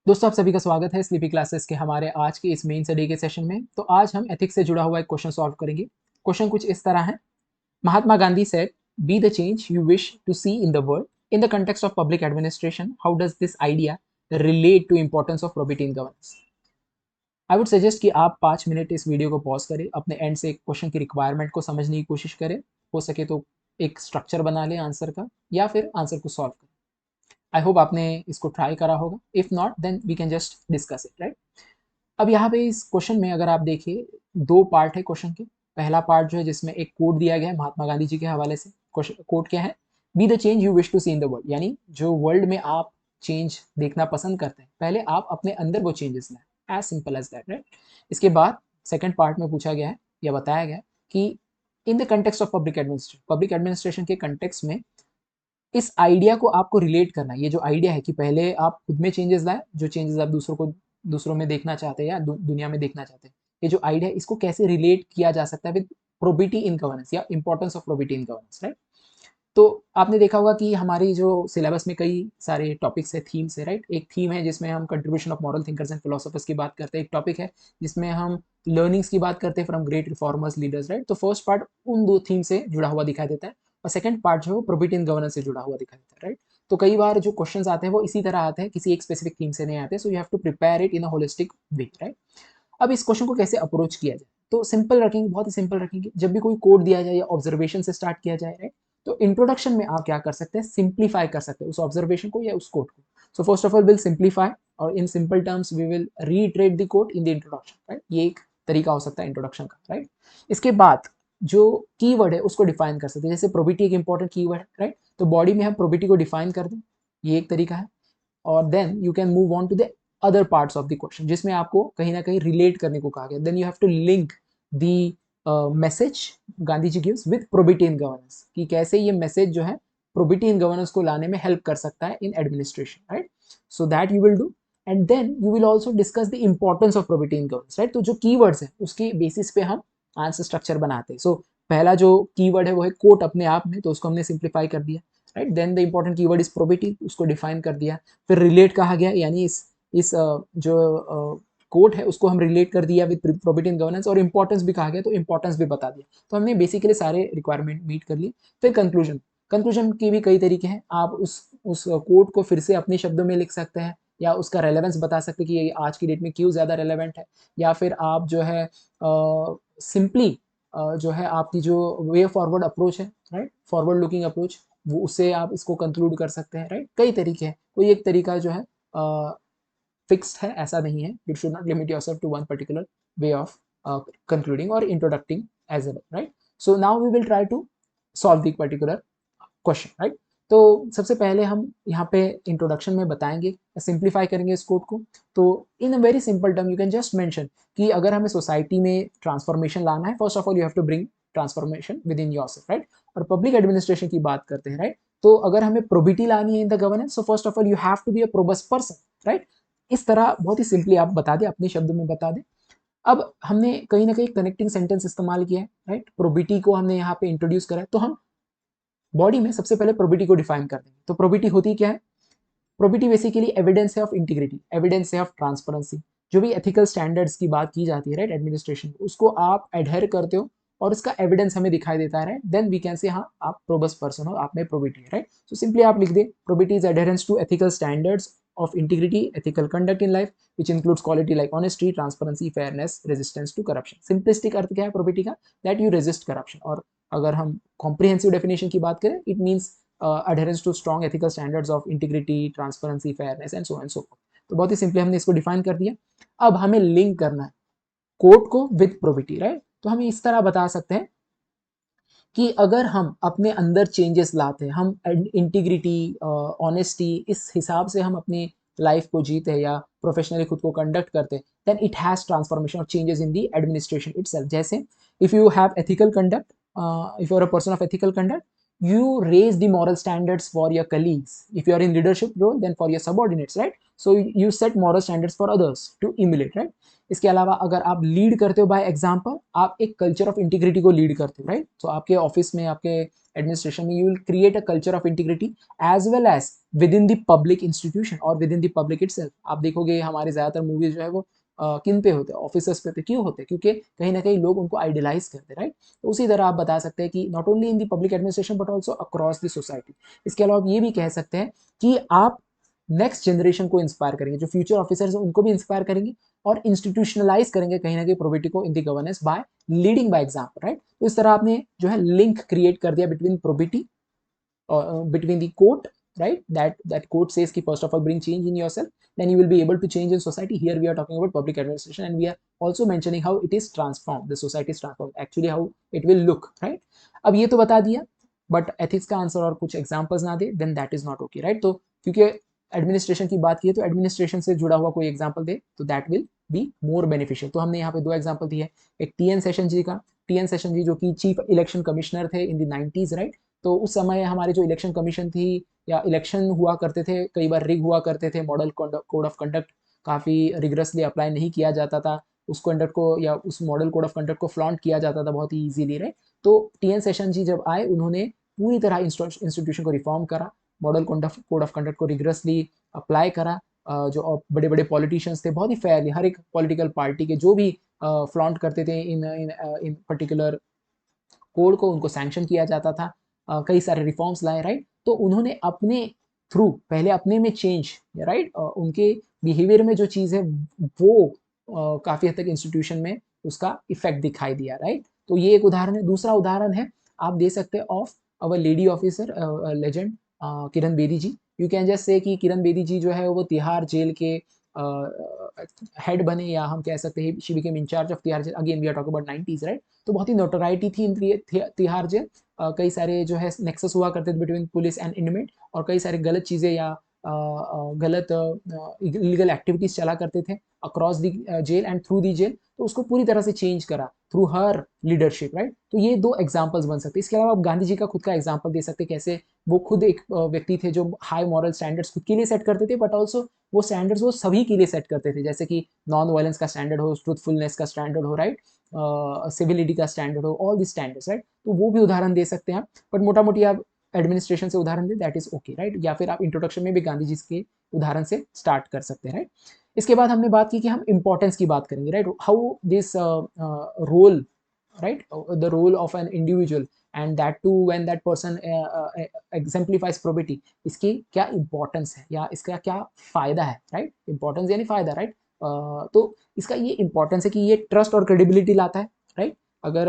दोस्तों आप सभी का स्वागत है स्लीपी क्लासेस के हमारे आज के इस मेन स्टडी के सेशन में। तो आज हम एथिक्स से जुड़ा हुआ एक क्वेश्चन सॉल्व करेंगे। क्वेश्चन कुछ इस तरह है। Mahatma Gandhi said, be the change you wish to see in the world in the context of public administration, how does this idea relate to importance of probity in governance. I would suggest कि आप 5 minute इस video को pause करें, अपने and से question की requirement को समझने की कोशिश करें। हो सके तो एक स्ट्रक्चर बना लें आंसर का, या फिर आंसर को सॉल्व करें। आई होप आपने इसको ट्राई करा होगा। If not then we can just discuss it, right. अब यहाँ पे इस क्वेश्चन में अगर आप देखिए, दो पार्ट है क्वेश्चन के। पहला पार्ट जो है जिसमें एक कोट दिया गया है महात्मा गांधी जी के हवाले से। कोट क्या है? Be the change you wish to see in the world, यानी जो वर्ल्ड में आप चेंज देखना पसंद करते हैं, पहले आप अपने अंदर वो चेंजेस लाएं। As simple as that, right. इसके बाद सेकंड पार्ट में पूछा गया है या बताया गया है कि इन the context of public administration के कंटेक्स्ट में इस आइडिया को आपको रिलेट करना है। ये जो आइडिया है कि पहले आप खुद में चेंजेस लाएं, जो चेंजेस आप दूसरों में देखना चाहते हैं या दुनिया में देखना चाहते हैं, ये जो आइडिया है इसको कैसे रिलेट किया जा सकता है विद प्रोबिटी इन गवर्नेंस या importance of probity in governance, right. तो आपने देखा होगा कि हमारी जो सिलेबस में कई सारे टॉपिक्स है, थीम्स है, राइट। एक थीम है जिसमें हम contribution of moral thinkers and philosophers की बात करते हैं। एक टॉपिक है जिसमें हम लर्निंग्स की बात करते हैं from great reformers, leaders, right. तो फर्स्ट पार्ट उन दो थीम से जुड़ा हुआ दिखाई देता है, और सेकंड पार्ट जो है वो प्रोबिटी इन गवर्नेंस से जुड़ा हुआ दिखाई देता है, राइट। तो कई बार जो क्वेश्चंस आते हैं वो इसी तरह आते हैं, किसी एक स्पेसिफिक थीम से नहीं आते। So you have to prepare it in a holistic way, right. अब इस क्वेश्चन को कैसे अप्रोच किया जाए, तो सिंपल रखेंगे, बहुत ही सिंपल रखेंगे। जब भी कोई कोड दिया जाए या ऑब्जर्वेशन से स्टार्ट किया जाए, राइट, तो इंट्रोडक्शन में आप क्या कर सकते हैं, सिंप्लीफाई कर सकते हैं उस ऑब्जर्वेशन को या उस कोड को। So first of all will simplify, और in simple terms we will retreat the code in the introduction, right. ये एक तरीका हो सकता है इंट्रोडक्शन का, राइट। इसके बाद जो कीवर्ड है उसको डिफाइन कर सकते हैं। जैसे प्रोबिटी एक इंपॉर्टेंट कीवर्ड है, राइट। तो बॉडी में हम प्रोबिटी को डिफाइन कर दें, ये एक तरीका है। और then you can move on to the other parts of the question, जिसमें आपको कहीं ना कहीं रिलेट करने को कहा गया। Then you have to link the message Gandhi ji gives with probity in governance, कि कैसे ये मैसेज जो है प्रोबिटी इन गवर्नेंस को लाने में हेल्प कर सकता है in administration, right. So that you will do, and then you will also discuss the importance of probity in governance, right. तो जो कीवर्ड्स है उसके बेसिस पे हम आंसर स्ट्रक्चर बनाते हैं। सो पहला जो कीवर्ड है वो है कोट अपने आप में, तो उसको हमने सिंप्लीफाई कर दिया, right. Then the important keyword is probity, उसको डिफाइन कर दिया। फिर रिलेट कहा गया, यानी इस जो कोट है उसको हम रिलेट कर दिया विद प्रोबिटी इन गवर्नेंस, और इंपॉर्टेंस भी कहा गया तो इंपॉर्टेंस भी बता दिया। तो हमने बेसिकली सारे रिक्वायरमेंट मीट कर लिए। फिर कंक्लूजन के भी कई तरीके हैं। आप उस कोट को फिर से अपने शब्दों में लिख सकते हैं, या उसका रेलेवेंस बता सकते हैं कि ये आज की डेट में क्यों ज़्यादा रेलेवेंट है। या फिर आप जो है सिंपली जो है आपकी जो वे फॉरवर्ड अप्रोच है, राइट, फॉरवर्ड लुकिंग अप्रोच, वो उससे आप इसको कंक्लूड कर सकते हैं, राइट। कई तरीके हैं, कोई एक तरीका जो है फिक्स्ड है ऐसा नहीं है। You should not limit yourself to one particular way of concluding or introducing as well, right. So now we will try to solve the particular question, right. तो सबसे पहले हम यहाँ पे इंट्रोडक्शन में बताएंगे, सिंप्लीफाई करेंगे इस कोड को। तो in a very simple term you can just mention कि अगर हमें सोसाइटी में ट्रांसफॉर्मेशन लाना है, first of all you have to bring transformation within yourself, right. और पब्लिक एडमिनिस्ट्रेशन की बात करते हैं, राइट। तो अगर हमें प्रोबिटी लानी है in the governance, so first of all you have to be a probus person, right. इस तरह बहुत ही सिंपली आप बता दें, अपने शब्दों में बता दें। अब हमने कहीं ना कहीं कनेक्टिंग सेंटेंस इस्तेमाल किया है, राइट। प्रोबिटी को हमने यहाँ पे इंट्रोड्यूस करा है, तो हम बॉडी में सबसे पहले प्रोबिटी को डिफाइन कर देंगे। तो प्रोबिटी होती क्या है? प्रोबिटी बेसिकली एविडेंस है ऑफ इंटीग्रिटी, एविडेंस है ऑफ ट्रांसपेरेंसी। जो भी एथिकल स्टैंडर्ड्स की बात की जाती है, राइट, एडमिनिस्ट्रेशन, उसको आप एडहेर करते हो और उसका एविडेंस हमें दिखाई देता है, right. Then we can say हाँ आप प्रोबस पर्सन हो, आप में प्रोबिटी है, राइट। सो सिंपली आप लिख दे, probity is adherence to ethical standards of integrity, ethical conduct in life, which includes quality like honesty, transparency, fairness, resistance to corruption. Simplistic अर्थ क्या है प्रोबिटी का? That you resist corruption. और अगर हम comprehensive definition की बात करें, it means adherence to strong ethical standards of integrity, transparency, fairness and so on and so forth. तो बहुत ही सिंपली हमने इसको डिफाइन कर दिया। अब हमें लिंक करना है कोड को विद प्रोबिटी, राइट। तो हम इस तरह बता सकते हैं कि अगर हम अपने अंदर चेंजेस लाते हैं, हम इंटीग्रिटी, ऑनेस्टी, इस हिसाब से हम अपनी लाइफ को जीते हैं या प्रोफेशनली खुद को कंडक्ट करते हैं, देन इट हैज ट्रांसफॉर्मेशन और changes in the administration itself. जैसे if you have ethical conduct, if you are a person of ethical conduct, you raise the moral standards for your colleagues. If you are in leadership role, then for your subordinates, right? So you set moral standards for others to emulate, right? इसके अलावा अगर आप lead करते हो by example, आप एक culture of integrity को lead करते हो, राइट? सो आपके ऑफिस में, आपके एडमिनिस्ट्रेशन में you will create a culture of integrity as well as within the public institution और within the public itself. आप देखोगे हमारे ज्यादातर मूवीज जो है वो किन पे होते हैं? ऑफिसर्स पे होते हैं। क्यों होते हैं? क्योंकि कहीं ना कहीं लोग उनको आइडियलाइज करते हैं, राइट? तो उसी तरह आप बता सकते हैं कि not only in the public administration but also across the society. इसके अलावा आप ये भी कह सकते हैं कि आप नेक्स्ट जनरेशन को इंस्पायर करेंगे, जो फ्यूचर ऑफिसर्स हैं उनको भी इंस्पायर करेंगे और इंस्टीट्यूशनलाइज करेंगे कहीं ना कहीं प्रोबेटी को इन the governance bye leading by example, right? तो इस तरह आपने जो है लिंक क्रिएट कर दिया between प्रोबेटी, between the quote, right? That quote says ki first of all bring change in yourself, then you will be able to change in society. Here we are talking about public administration, and we are also mentioning how it is transformed, the society is transformed, actually how it will look, right? अब ये तो बता दिया, but ethics का answer और कुछ examples ना दे, then that is not okay, right? तो क्योंकि एडमिनिस्ट्रेशन की बात की है तो एडमिनिस्ट्रेशन से जुड़ा हुआ कोई एग्जांपल दे तो that will be more beneficial. तो हमने यहाँ पे दो एग्जांपल दिए, एक टीएन सेशन जी का, टीएन सेशन जी जो कि चीफ इलेक्शन कमिश्नर थे इन द 90s, राइट? तो उस समय हमारे जो इलेक्शन कमीशन थी या इलेक्शन हुआ करते थे, कई बार रिग हुआ करते थे, मॉडल कोड ऑफ कंडक्ट काफ़ी रिगरसली अप्लाई नहीं किया जाता था, उस कंडक्ट को या उस मॉडल कोड ऑफ कंडक्ट को फ्लॉन्ट किया जाता था बहुत ही ईजीली, राइट? तो टीएन सेशन जी जब आए उन्होंने पूरी तरह इंस्टीट्यूशन को रिफॉर्म करा, मॉडल कोड ऑफ कंडक्ट को रिगरसली अप्लाई करा। जो बड़े बड़े पॉलिटिशियंस थे बहुत ही फेयरली हर एक पॉलिटिकल पार्टी के जो भी फ्लॉन्ट करते थे इन इन इन पर्टिकुलर कोड को, उनको सैंक्शन किया जाता था। कई सारे रिफॉर्म्स लाए, राइट? तो उन्होंने अपने थ्रू पहले अपने में चेंज, राइट? उनके बिहेवियर में जो चीज़ है वो काफ़ी हद तक इंस्टीट्यूशन में उसका इफेक्ट दिखाई दिया, राइट? तो ये एक उदाहरण है। दूसरा उदाहरण है आप दे सकते हैं of our lady officer legend Kiran Bedi ji. You can just say कि किरण बेदी जी जो है वो तिहाड़ जेल के हेड बने, या हम कह सकते हैं she became incharge of Tihar jail. Again we are talking about 90s, right? तो बहुत ही नोटोराइटी थी इन तिहाड़ जेल। कई सारे जो है नेक्सस हुआ करते थे बिटवीन पुलिस एंड इनमेट, और कई सारे गलत चीज़ें या गलत इलीगल एक्टिविटीज चला करते थे across the jail and through the jail. तो उसको पूरी तरह से चेंज करा थ्रू हर लीडरशिप, राइट? तो ये दो एग्जाम्पल्स बन सकते हैं। इसके अलावा आप गांधी जी का खुद का एग्जाम्पल दे सकते हैं, कैसे वो खुद एक व्यक्ति थे जो हाई मॉरल स्टैंडर्ड्स खुद के लिए सेट करते थे, बट ऑल्सो वो स्टैंडर्ड्स वो सभी के लिए सेट करते थे, जैसे कि नॉन वायलेंस का स्टैंडर्ड हो, ट्रूथफुलनेस का स्टैंडर्ड हो, राइट? सिविलिटी का स्टैंडर्ड हो, ऑल दी स्टैंडर्ड्स, राइट? तो वो भी उदाहरण दे सकते हैं आप, बट मोटा मोटी आप एडमिनिस्ट्रेशन से उदाहरण दें दैट इज ओके, राइट? या फिर आप इंट्रोडक्शन में भी गांधी जी के उदाहरण से स्टार्ट कर सकते हैं, राइट? इसके बाद हमने बात की कि हम इंपॉर्टेंस की बात करेंगे, right? How this role, right, the role of an individual and that too when that person exemplifies probity, इसकी क्या इंपॉर्टेंस है या इसका क्या फायदा है, राइट? इंपॉर्टेंस यानी फायदा, राइट? तो इसका ये इंपॉर्टेंस है कि ये ट्रस्ट और क्रेडिबिलिटी लाता है, राइट? अगर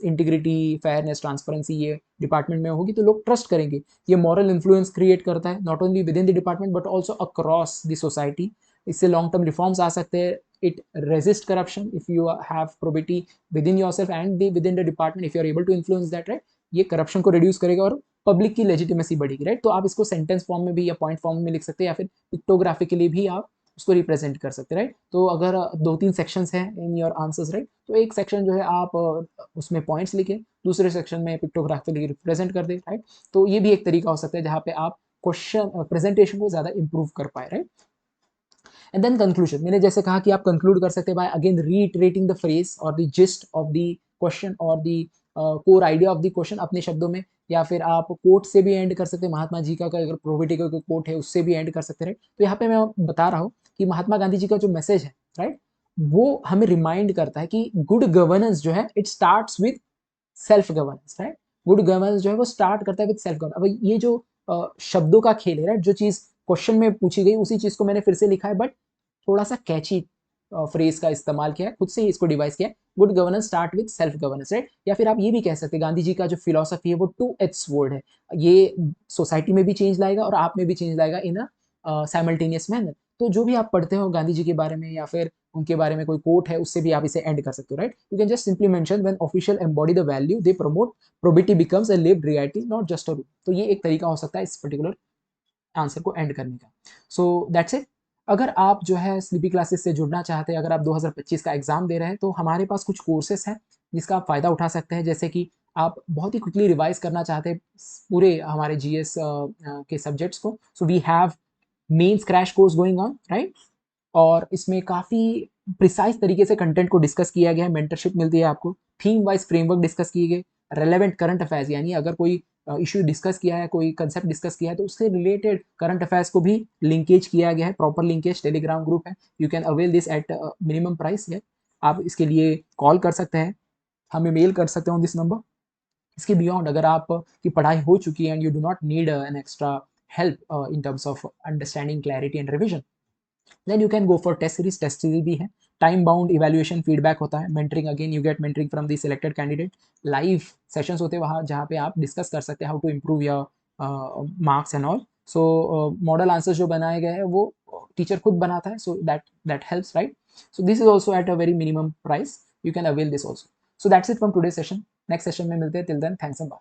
इंटीग्रिटी, फेयरनेस, ट्रांसपेरेंसी ये डिपार्टमेंट में होगी तो लोग ट्रस्ट करेंगे। ये मॉरल इन्फ्लुएंस क्रिएट करता है not only with in the department but also across the society. इससे लॉन्ग टर्म रिफॉर्म्स आ सकते हैं। it resist corruption if you have probity within yourself and within the department, if you are able to influence that, right? ये corruption को reduce करेगा और public की legitimacy बढ़ेगी, right? तो आप इसको सेंटेंस फॉर्म में भी या पॉइंट फॉर्म में लिख सकते हैं या फिर पिक्टोग्राफिकली भी आप उसको रिप्रेजेंट कर सकते हैं, राइट? तो अगर 2-3 सेक्शंस हैं इन योर आंसर्स, राइट? तो एक सेक्शन जो है आप उसमें पॉइंट्स लिखें, दूसरे सेक्शन में पिक्टोग्राफिकली रिप्रेजेंट कर दें, राइट? तो ये भी एक तरीका हो सकता है जहाँ पे आप क्वेश्चन प्रेजेंटेशन को ज़्यादा इंप्रूव कर पाए, राइट? एंड देन कंक्लूजन, मैंने जैसे कहा कि आप कंक्लूड कर सकते हैं by again reiterating the phrase और the gist of the question और the core idea of the question अपने शब्दों में, या फिर आप कोट से भी एंड कर सकते हैं। महात्मा जी का अगर प्रोबेटी का कोई कोट है उससे भी एंड कर सकते हैं, राइट? तो यहाँ पे मैं बता रहा हूँ कि महात्मा गांधी जी का जो मैसेज है, राइट, वो हमें रिमाइंड करता है कि गुड गवर्नेंस जो है it starts with self governance, right? Good governance जो है वो स्टार्ट करता है विद सेल्फ गवर्नेंस। अब ये जो शब्दों का खेल है, राइट, जो चीज क्वेश्चन में पूछी गई उसी चीज को मैंने फिर से लिखा है, बट थोड़ा सा कैची फ्रेज का इस्तेमाल किया है, खुद से ही इसको डिवाइस किया है। Good governance start with self governance, right? या फिर आप ये भी कह सकते हैं गांधी जी का जो फिलोसफी है वो 2 वर्ड है। ये सोसाइटी में भी चेंज लाएगा और आप में भी चेंज लाएगा इन अ साइमल्टेनियस मैनर। तो जो भी आप पढ़ते हो गांधी जी के बारे में या फिर उनके बारे में कोई कोट है उससे भी आप इसे एंड कर सकते हो, right? You can just simply mention when official embody the value they promote probity becomes a lived reality not just a rule. तो ये एक तरीका हो सकता है इस पर्टिकुलर आंसर को एंड करने का। सो दैट्स इट। अगर आप जो है स्लीपी क्लासेस से जुड़ना चाहते हैं, अगर आप 2025 का एग्जाम दे रहे हैं तो हमारे पास कुछ कोर्सेस हैं जिसका आप फ़ायदा उठा सकते हैं, जैसे कि आप बहुत ही क्विकली रिवाइज करना चाहते हैं पूरे हमारे जीएस के सब्जेक्ट्स को, so we have mains crash course going on, right. और इसमें काफ़ी प्रिसाइज तरीके से कंटेंट को डिस्कस किया गया है, मेंटरशिप मिलती है आपको, थीम वाइज फ्रेमवर्क डिस्कस किए गए, रेलेवेंट करंट अफेयर्स, यानी अगर कोई इशू डिस्कस किया है, कोई कंसेप्ट डिस्कस किया है तो उससे रिलेटेड करंट अफेयर्स को भी लिंकेज किया गया है, प्रॉपर लिंकेज, टेलीग्राम ग्रुप है, you can avail this at minimum price है। आप इसके लिए कॉल कर सकते हैं, हमें मेल कर सकते हैं ऑन दिस नंबर। इसके बियॉन्ड अगर आप की पढ़ाई हो चुकी है and you do not need an extra help in terms of understanding, clarity and revision, then you can go for test series. Test series भी है, टाइम बाउंड इवैल्यूएशन फीडबैक होता है, mentoring, again you get mentoring from the selected candidate, live sessions होते हैं वहाँ जहाँ पे आप डिस्कस कर सकते हैं how to improve your marks and all. So model answers जो बनाए गए हैं वो टीचर खुद बनाता है, so that helps, right. So this is also at a very minimum price, you can avail this also. So that's it from today session, next session में मिलते हैं, till then thanks and bye.